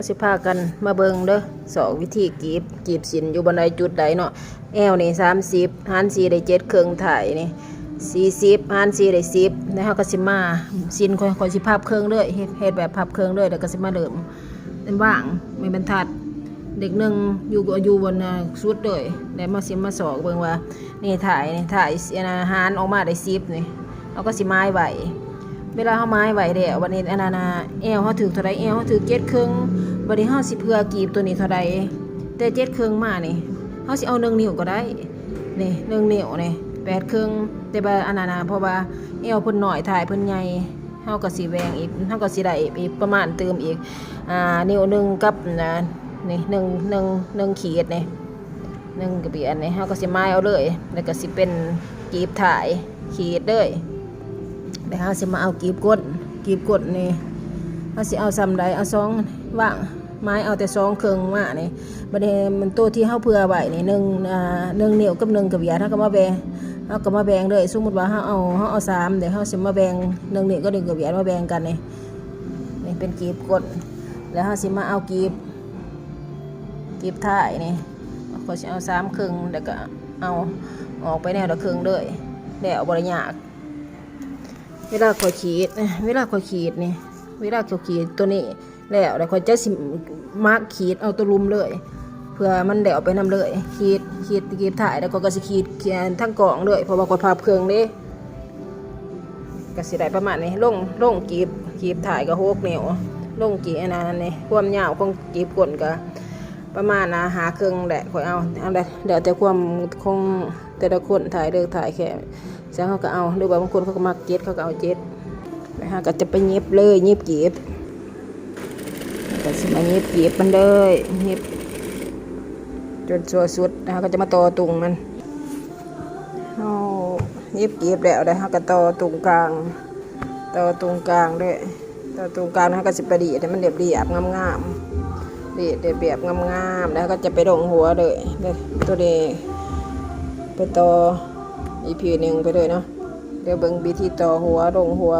สิพากันมาเบิ่งเด้อสองวิธีกีบสินอยู่บนใดจุดใดเนาะแอวนี่30หาร4ได้7ครึ่งถ่ายนี่40หาร4ได้10แล้วเฮาก็สิมาสินค่อยๆสิพับครึ่งเลยเฮ็ดแบบพับครึ่งเลยแล้วก็สิมาเริ่มเป็นว่างไม่บรรทัดเด็กหนึงอยู่บนสุดเลยแล้วมาสอกเบิ่งว่านี่ถ่ายหารออกมาได้10นี่เฮาก็สิไม้ไว้เวลาเฮาไม้ไว้แล้ววันนี้อันนั้นแอวเฮาถึงเท่าใดแอวเฮาถึง7ครึ่งบัดนี้เฮาสิเพื่อกีบตัวนี้เท่าใดแต่7ครึ่งมานี่เฮาสิเอา1นิ้วก็ได้นี่1นิ้วนี่8ครึ่งแต่ว่าอันนั้นเพราะว่าแอวเพิ่นน้อยถ่ายเพิ่นใหญ่เฮาก็สิแบ่งอีกเฮาก็สิได้อีกประมาณเติมอีกนิ้วนึงกับนี่1ขีดนี่1กระเบียนนี่เฮาก็สิไม้เอาเลยแล้วก็สิเป็นกีบถ่ายขีดเลยแล้วเฮาสิมาเอากีบกดนี่เฮาสิเอาซ้ำใดเอา2ว่างไม้เอาแต่2ครึ่งมานี่บัดนี้มันตัวที่เฮาเผื่อไว้นี่1นิ้วกับ1กระเบียนเฮาก็มาแบ่งเลยสมมุติว่าเฮาเอา3เดี๋ยวเฮาสิมาแบ่ง1นิ้วกับ1กระเบียนมาแบ่งกันนี่เป็นกีบกดแล้วเฮาสิมาเอากีบท้ายนี่ก็สิเอา3ครึ่งแล้วก็เอาออกไปแนวละครึ่งเลยแล้วบ่ได้ยากเวลาข่อยขีดนี่เวลาข่อยขีดตัวนี้แล้วข่อยจะสิมาร์คขีดเอาตัวลุมเลยเพื่อมันเดวไปนำเลยขีดกีบถ่ายแล้วก็สิขีดทั้งกล่องเลยเพราะว่าข่อยพับเครื่องนี้ก็สิได้ประมาณนี้ลงกีบถ่ายก็6นิ้วลงกีอันนั้นนี่ความยาวของกีบก้นก็ประมาณหาครึ่งแหละข่อยเอาได้เดี๋ยวแต่ความคงแต่ละคนถ่ายเด้อถ่ายแค่จังเขาก็เอาหรือว่าบางคนเขาก็มัก7เขาก็เอา7ไปหาก็จะไปเย็บเลยเย็บกีบก็สิมาเย็บกีบมันเลยเย็บจนสุดนะก็จะมาต่อตุงมันเอาเย็บกีบแล้วได้เฮาก็ต่อตุงกลางด้วยต่อตุงกลางนะก็สิประดิษฐ์ให้มันเรียบงามๆแบบงามๆแล้วก็จะไปลงหัวเลยตัวนี้ไปต่ออีกพีนึงไปเลยเนาะเดี๋ยวเบิ่งวิธีต่อหัวลงหัว